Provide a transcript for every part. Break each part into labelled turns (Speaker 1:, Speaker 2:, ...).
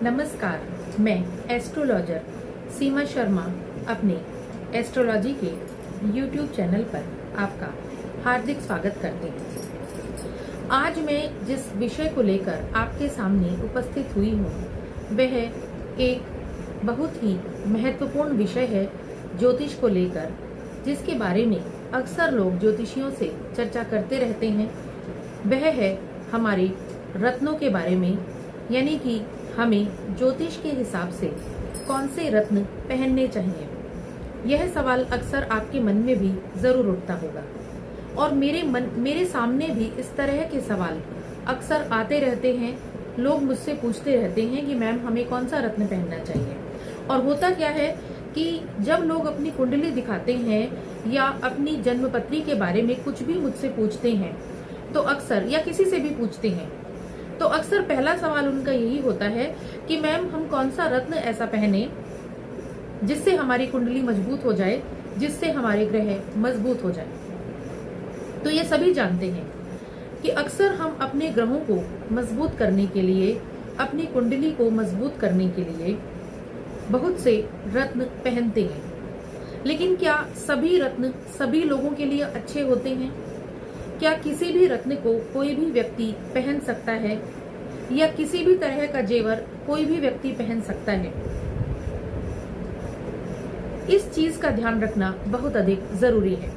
Speaker 1: नमस्कार, मैं एस्ट्रोलॉजर सीमा शर्मा अपने एस्ट्रोलॉजी के YouTube चैनल पर आपका हार्दिक स्वागत करते हैं। आज मैं जिस विषय को लेकर आपके सामने उपस्थित हुई हूँ वह एक बहुत ही महत्वपूर्ण विषय है ज्योतिष को लेकर, जिसके बारे में अक्सर लोग ज्योतिषियों से चर्चा करते रहते हैं। वह है हमारे रत्नों के बारे में, यानी कि हमें ज्योतिष के हिसाब से कौन से रत्न पहनने चाहिए। यह सवाल अक्सर आपके मन में भी जरूर उठता होगा और मेरे सामने भी इस तरह के सवाल अक्सर आते रहते हैं। लोग मुझसे पूछते रहते हैं कि मैम हमें कौन सा रत्न पहनना चाहिए। और होता क्या है कि जब लोग अपनी कुंडली दिखाते हैं या अपनी जन्मपत्री के बारे में कुछ भी मुझसे पूछते हैं तो अक्सर, या किसी से भी पूछते हैं तो अक्सर पहला सवाल उनका यही होता है कि मैम हम कौन सा रत्न ऐसा पहने जिससे हमारी कुंडली मजबूत हो जाए, जिससे हमारे ग्रह मजबूत हो जाए। तो ये सभी जानते हैं कि अक्सर हम अपने ग्रहों को मजबूत करने के लिए, अपनी कुंडली को मजबूत करने के लिए बहुत से रत्न पहनते हैं। लेकिन क्या सभी रत्न सभी लोगों के लिए अच्छे होते हैं? क्या किसी भी रत्न को कोई भी व्यक्ति पहन सकता है या किसी भी तरह का जेवर कोई भी व्यक्ति पहन सकता है? इस चीज का ध्यान रखना बहुत अधिक जरूरी है।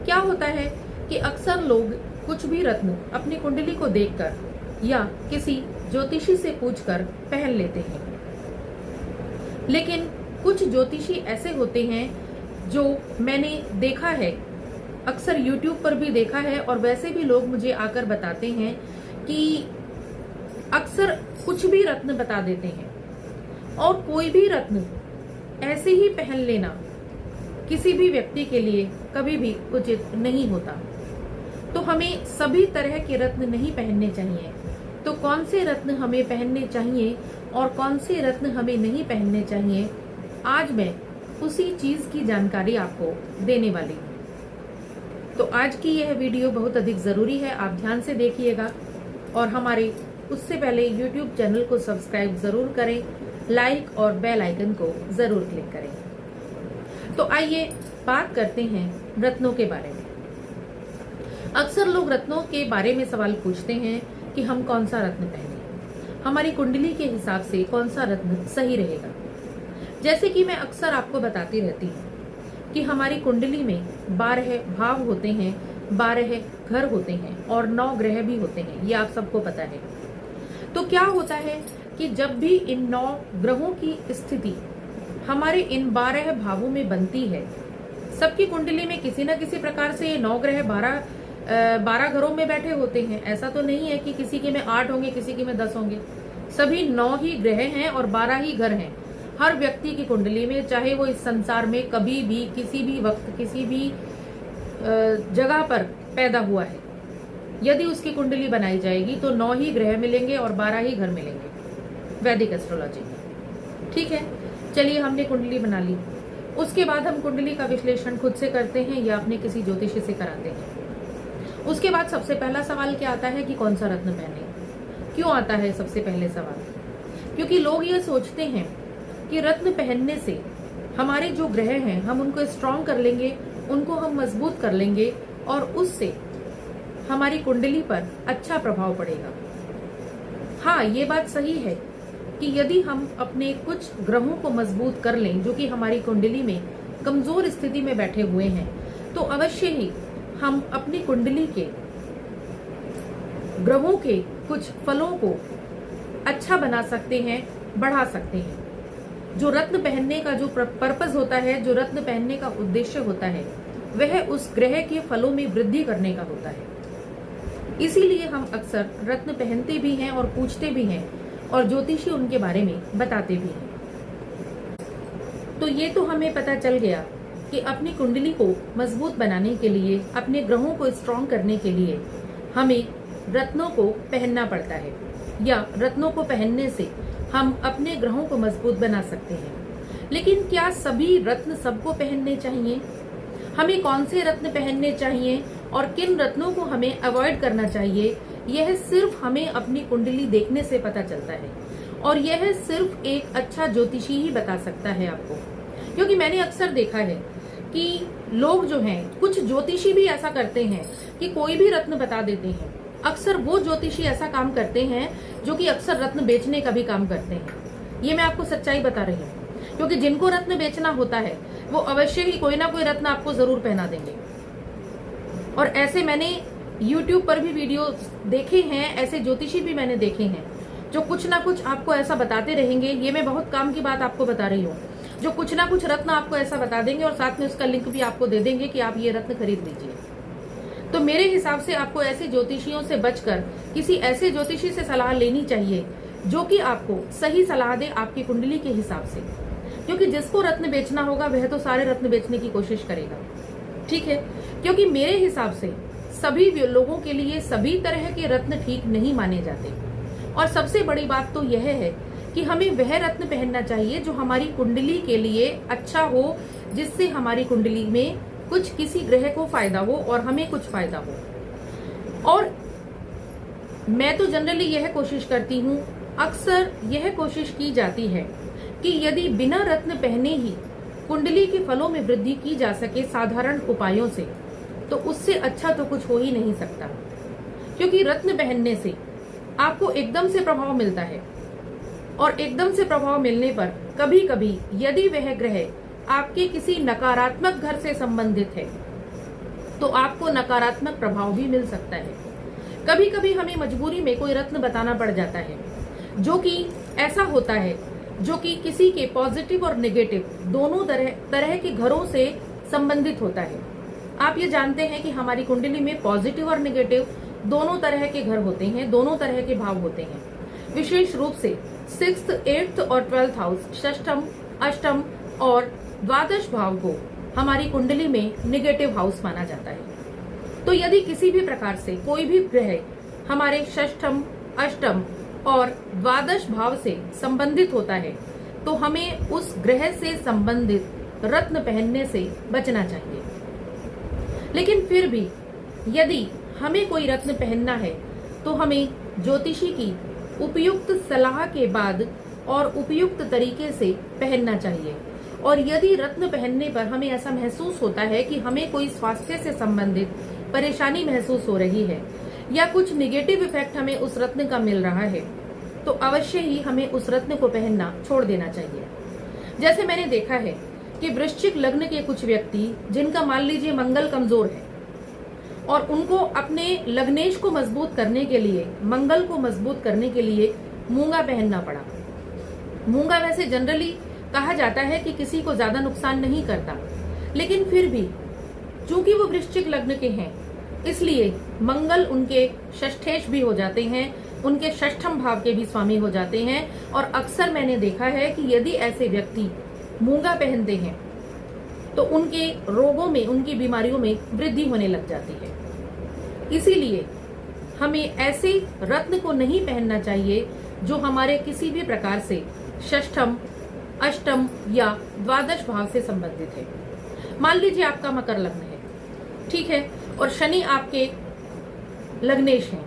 Speaker 1: क्या होता है कि अक्सर लोग कुछ भी रत्न अपनी कुंडली को देखकर या किसी ज्योतिषी से पूछकर पहन लेते हैं, लेकिन कुछ ज्योतिषी ऐसे होते हैं जो मैंने देखा है, अक्सर YouTube पर भी देखा है और वैसे भी लोग मुझे आकर बताते हैं कि अक्सर कुछ भी रत्न बता देते हैं और कोई भी रत्न ऐसे ही पहन लेना किसी भी व्यक्ति के लिए कभी भी उचित नहीं होता। तो हमें सभी तरह के रत्न नहीं पहनने चाहिए। तो कौन से रत्न हमें पहनने चाहिए और कौन से रत्न हमें नहीं पहनने चाहिए, आज मैं उसी चीज की जानकारी आपको देने वाली हूँ। तो आज की यह वीडियो बहुत अधिक जरूरी है, आप ध्यान से देखिएगा और हमारे उससे पहले YouTube चैनल को सब्सक्राइब जरूर करें, लाइक और बेल आइकन को जरूर क्लिक करें। तो आइए बात करते हैं रत्नों के बारे में। अक्सर लोग रत्नों के बारे में सवाल पूछते हैं कि हम कौन सा रत्न पहने, हमारी कुंडली के हिसाब से कौन सा रत्न सही रहेगा। जैसे कि मैं अक्सर आपको बताती रहती हूँ कि हमारी कुंडली में 12 भाव होते हैं, 12 घर होते हैं और 9 ग्रह भी होते हैं, ये आप सबको पता है। तो क्या होता है कि जब भी इन 9 ग्रहों की स्थिति हमारे इन 12 भावों में बनती है, सबकी कुंडली में किसी न किसी प्रकार से ये 9 ग्रह 12 घरों में बैठे होते हैं। ऐसा तो नहीं है कि किसी के में 8 होंगे, किसी के में 10 होंगे। सभी 9 ही ग्रह हैं और 12 ही घर हैं हर व्यक्ति की कुंडली में, चाहे वो इस संसार में कभी भी किसी भी वक्त किसी भी जगह पर पैदा हुआ है। यदि उसकी कुंडली बनाई जाएगी तो 9 ही ग्रह मिलेंगे और 12 ही घर मिलेंगे वैदिक एस्ट्रोलॉजी में। ठीक है, चलिए हमने कुंडली बना ली। उसके बाद हम कुंडली का विश्लेषण खुद से करते हैं या अपने किसी ज्योतिषी से कराते हैं। उसके बाद सबसे पहला सवाल क्या आता है कि कौन सा रत्न पहने। क्यों आता है सबसे पहले सवाल? क्योंकि लोग ये सोचते हैं कि रत्न पहनने से हमारे जो ग्रह हैं हम उनको स्ट्रॉन्ग कर लेंगे, उनको हम मजबूत कर लेंगे और उससे हमारी कुंडली पर अच्छा प्रभाव पड़ेगा। हाँ, ये बात सही है कि यदि हम अपने कुछ ग्रहों को मजबूत कर लें जो कि हमारी कुंडली में कमजोर स्थिति में बैठे हुए हैं, तो अवश्य ही हम अपनी कुंडली के ग्रहों के कुछ फलों को अच्छा बना सकते हैं, बढ़ा सकते हैं। जो रत्न पहनने का जो पर्पस होता है, जो रत्न पहनने का उद्देश्य होता है, वह उस ग्रह के फलों में वृद्धि करने का होता है। इसीलिए हम अक्सर रत्न पहनते भी हैं और पूछते भी हैं और ज्योतिषी उनके बारे में बताते भी हैं। तो ये तो हमें पता चल गया कि अपनी कुंडली को मजबूत बनाने के लिए, अपने ग्रहों को स्ट्रॉन्ग करने के लिए हमें रत्नों को पहनना पड़ता है या रत्नों को पहनने से हम अपने ग्रहों को मजबूत बना सकते हैं। लेकिन क्या सभी रत्न सबको पहनने चाहिए? हमें कौन से रत्न पहनने चाहिए और किन रत्नों को हमें अवॉइड करना चाहिए, यह सिर्फ हमें अपनी कुंडली देखने से पता चलता है। और यह सिर्फ एक अच्छा ज्योतिषी ही बता सकता है आपको। क्योंकि मैंने अक्सर देखा है कि लोग जो हैं, कुछ ज्योतिषी भी ऐसा करते हैं कि कोई भी रत्न बता देते हैं। अक्सर वो ज्योतिषी ऐसा काम करते हैं जो कि अक्सर रत्न बेचने का भी काम करते हैं। ये मैं आपको सच्चाई बता रही हूँ, क्योंकि जिनको रत्न बेचना होता है वो अवश्य ही कोई ना कोई रत्न आपको जरूर पहना देंगे। और ऐसे मैंने YouTube पर भी वीडियो देखे हैं, ऐसे ज्योतिषी भी मैंने देखे हैं जो कुछ ना कुछ आपको ऐसा बताते रहेंगे। ये मैं बहुत काम की बात आपको बता रही हूँ, जो कुछ ना कुछ रत्न आपको ऐसा बता देंगे और साथ में उसका लिंक भी आपको दे देंगे कि आप ये रत्न खरीद लीजिए। तो मेरे हिसाब से आपको ऐसे ज्योतिषियों से बचकर किसी ऐसे ज्योतिषी से सलाह लेनी चाहिए जो कि आपको सही सलाह दे आपकी कुंडली के हिसाब से। क्योंकि जिसको रत्न बेचना होगा वह तो सारे रत्न बेचने की कोशिश करेगा, ठीक है। क्योंकि मेरे हिसाब से सभी लोगों के लिए सभी तरह के रत्न ठीक नहीं माने जाते। और सबसे बड़ी बात तो यह है कि हमें वह रत्न पहनना चाहिए जो हमारी कुंडली के लिए अच्छा हो, जिससे हमारी कुंडली में कुछ किसी ग्रह को फायदा हो और हमें कुछ फायदा हो। और मैं तो जनरली यह कोशिश करती हूँ, अक्सर यह कोशिश की जाती है कि यदि बिना रत्न पहने ही कुंडली के फलों में वृद्धि की जा सके साधारण उपायों से, तो उससे अच्छा तो कुछ हो ही नहीं सकता। क्योंकि रत्न पहनने से आपको एकदम से प्रभाव मिलता है, और एकदम से प्रभाव मिलने पर कभी कभी यदि वह ग्रह आपके किसी नकारात्मक घर से संबंधित है तो आपको नकारात्मक प्रभाव भी मिल सकता है। कभी कभी हमें मजबूरी में कोई रत्न बताना पड़ जाता है जो कि ऐसा होता है, जो कि किसी के पॉजिटिव और नेगेटिव दोनों तरह के घरों से संबंधित होता है। आप ये जानते हैं कि हमारी कुंडली में पॉजिटिव और नेगेटिव दोनों तरह के घर होते हैं, दोनों तरह के भाव होते हैं। विशेष रूप से 6th, 8th और 12th हाउस, षष्ठम, अष्टम और द्वादश भाव को हमारी कुंडली में नेगेटिव हाउस माना जाता है। तो यदि किसी भी प्रकार से कोई भी ग्रह हमारे षष्ठम, अष्टम और द्वादश भाव से संबंधित होता है तो हमें उस ग्रह से संबंधित रत्न पहनने से बचना चाहिए। लेकिन फिर भी यदि हमें कोई रत्न पहनना है तो हमें ज्योतिषी की उपयुक्त सलाह के बाद और उपयुक्त तरीके से पहनना चाहिए। और यदि रत्न पहनने पर हमें ऐसा महसूस होता है कि हमें कोई स्वास्थ्य से संबंधित परेशानी महसूस हो रही है या कुछ निगेटिव इफेक्ट हमें उस रत्न का मिल रहा है, तो अवश्य ही हमें उस रत्न को पहनना छोड़ देना चाहिए। जैसे मैंने देखा है कि वृश्चिक लग्न के कुछ व्यक्ति जिनका मान लीजिए मंगल कमजोर है और उनको अपने लग्नेश को मजबूत करने के लिए, मंगल को मजबूत करने के लिए मूंगा पहनना पड़ा। मूंगा वैसे जनरली कहा जाता है कि किसी को ज्यादा नुकसान नहीं करता, लेकिन फिर भी चूंकि वो वृश्चिक लग्न के हैं इसलिए मंगल उनके षष्ठेश भी हो जाते हैं, उनके षष्ठम भाव के भी स्वामी हो जाते हैं। और अक्सर मैंने देखा है कि यदि ऐसे व्यक्ति मूंगा पहनते हैं तो उनके रोगों में, उनकी बीमारियों में वृद्धि होने लग जाती है। इसीलिए हमें ऐसे रत्न को नहीं पहनना चाहिए जो हमारे किसी भी प्रकार से षष्ठम, अष्टम या द्वादश भाव से संबंधित है। मान लीजिए आपका मकर लग्न है, ठीक है, और शनि आपके लग्नेश हैं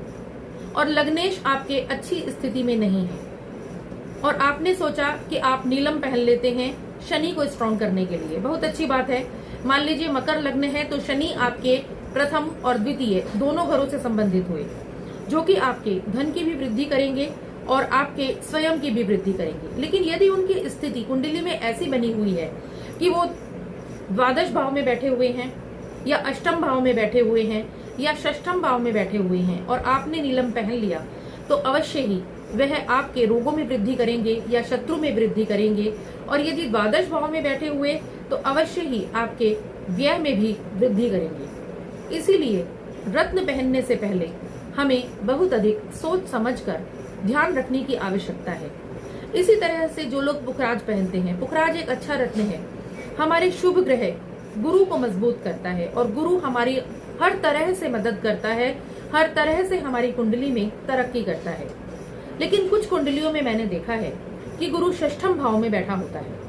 Speaker 1: और लग्नेश आपके अच्छी स्थिति में नहीं है और आपने सोचा कि आप नीलम पहन लेते हैं शनि को स्ट्रॉन्ग करने के लिए। बहुत अच्छी बात है। मान लीजिए मकर लग्न है तो शनि आपके प्रथम और द्वितीय दोनों घरों से संबंधित हुए, जो कि आपके धन की भी वृद्धि करेंगे और आपके स्वयं की भी वृद्धि करेंगे। लेकिन यदि उनकी स्थिति कुंडली में ऐसी बनी हुई है कि वो द्वादश भाव में बैठे हुए हैं या अष्टम भाव में बैठे हुए हैं या षष्ठम भाव में बैठे हुए हैं और आपने नीलम पहन लिया, तो अवश्य ही वह आपके रोगों में वृद्धि करेंगे या शत्रु में वृद्धि करेंगे। और यदि द्वादश भाव में बैठे हुए तो अवश्य ही आपके व्यय में भी वृद्धि करेंगे। इसीलिए रत्न पहनने से पहले हमें बहुत अधिक सोच समझकर ध्यान रखने की आवश्यकता है। इसी तरह से जो लोग पुखराज पहनते हैं, पुखराज एक अच्छा रत्न है, हमारे शुभ ग्रह गुरु को मजबूत करता है और गुरु हमारी हर तरह से मदद करता है, हर तरह से हमारी कुंडली में तरक्की करता है। लेकिन कुछ कुंडलियों में मैंने देखा है कि गुरु षष्ठम भाव में बैठा होता है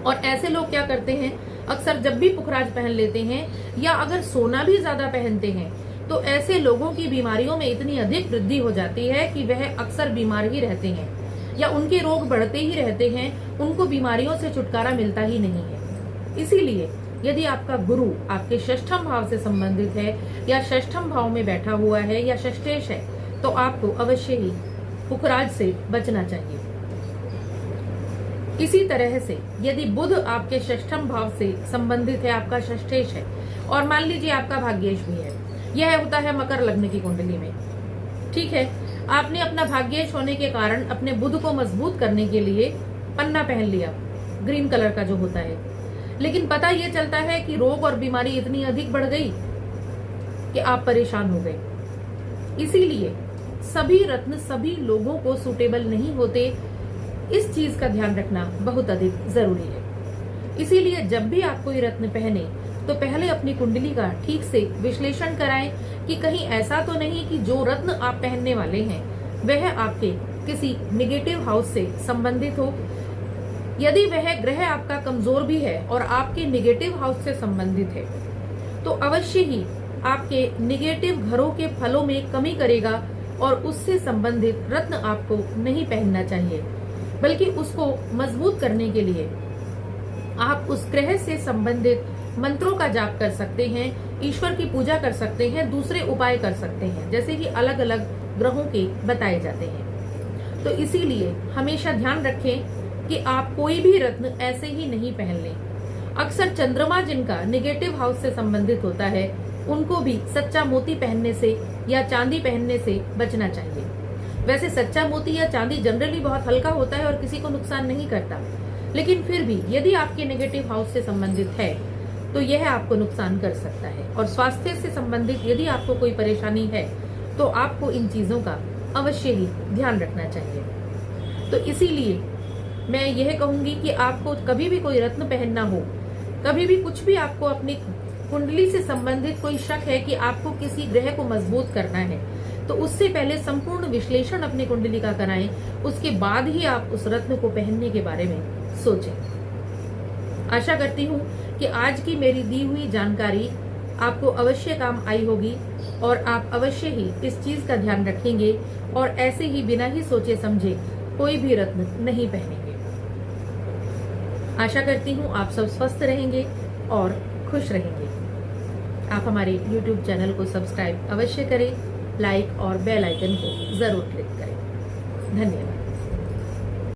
Speaker 1: और ऐसे लोग क्या करते हैं, अक्सर जब भी पुखराज पहन लेते हैं या अगर सोना भी ज्यादा पहनते हैं तो ऐसे लोगों की बीमारियों में इतनी अधिक वृद्धि हो जाती है कि वह अक्सर बीमार ही रहते हैं। या उनके रोग बढ़ते ही रहते हैं, उनको बीमारियों से छुटकारा मिलता ही नहीं है। इसीलिए यदि आपका गुरु आपके षष्ठम भाव से संबंधित है या षष्ठम भाव में बैठा हुआ है या षष्ठेश है, तो आपको अवश्य ही पुखराज से बचना चाहिए। इसी तरह से यदि बुध आपके षष्ठम भाव से संबंधित है, आपका षष्ठेश है, और मान लीजिए आपका भाग्येश भी है, यह होता है मकर लग्न की कुंडली में, ठीक है। आपने अपना भाग्येश होने के कारण अपने बुध को मजबूत करने के लिए पन्ना पहन लिया, ग्रीन कलर का जो होता है, लेकिन पता यह चलता है कि रोग और बीमारी इतनी अधिक बढ़ गई कि आप परेशान हो गए। इसीलिए सभी रत्न सभी लोगों को सूटेबल नहीं होते, इस चीज का ध्यान रखना बहुत अधिक जरूरी है। इसीलिए जब भी आप कोई रत्न पहने तो पहले अपनी कुंडली का ठीक से विश्लेषण कराएं कि कहीं ऐसा तो नहीं कि जो रत्न आप पहनने वाले हैं वह आपके किसी नेगेटिव हाउस से संबंधित हो। यदि वह ग्रह आपका कमजोर भी है और आपके नेगेटिव हाउस से संबंधित है, तो अवश्य ही आपके नेगेटिव घरों के फलों में कमी करेगा और उससे संबंधित रत्न आपको नहीं पहनना चाहिए, बल्कि उसको मजबूत करने के लिए आप उस ग्रह से संबंधित मंत्रों का जाप कर सकते हैं, ईश्वर की पूजा कर सकते हैं, दूसरे उपाय कर सकते हैं, जैसे कि अलग अलग ग्रहों के बताए जाते हैं। तो इसीलिए हमेशा ध्यान रखें कि आप कोई भी रत्न ऐसे ही नहीं पहन लें। अक्सर चंद्रमा जिनका नेगेटिव हाउस से संबंधित होता है, उनको भी सच्चा मोती पहनने से या चांदी पहनने से बचना चाहिए। वैसे सच्चा मोती या चांदी जनरली बहुत हल्का होता है और किसी को नुकसान नहीं करता, लेकिन फिर भी यदि आपके नेगेटिव हाउस से संबंधित है तो यह आपको नुकसान कर सकता है। और स्वास्थ्य से संबंधित यदि आपको कोई परेशानी है तो आपको इन चीजों का अवश्य ही ध्यान रखना चाहिए। तो इसीलिए मैं यह कहूंगी कि आपको कभी भी कोई रत्न पहनना हो, कभी भी कुछ भी आपको अपनी कुंडली से संबंधित कोई शक है कि आपको किसी ग्रह को मजबूत करना है, तो उससे पहले संपूर्ण विश्लेषण अपनी कुंडली का कराएं, उसके बाद ही आप उस रत्न को पहनने के बारे में सोचें। आशा करती हूँ कि आज की मेरी दी हुई जानकारी आपको अवश्य काम आई होगी और आप अवश्य ही इस चीज का ध्यान रखेंगे और ऐसे ही बिना ही सोचे समझे कोई भी रत्न नहीं पहनेंगे। आशा करती हूँ आप सब स्वस्थ रहेंगे और खुश रहेंगे। आप हमारे YouTube चैनल को सब्सक्राइब अवश्य करें, लाइक और बेल आइकन को जरूर क्लिक करें। धन्यवाद।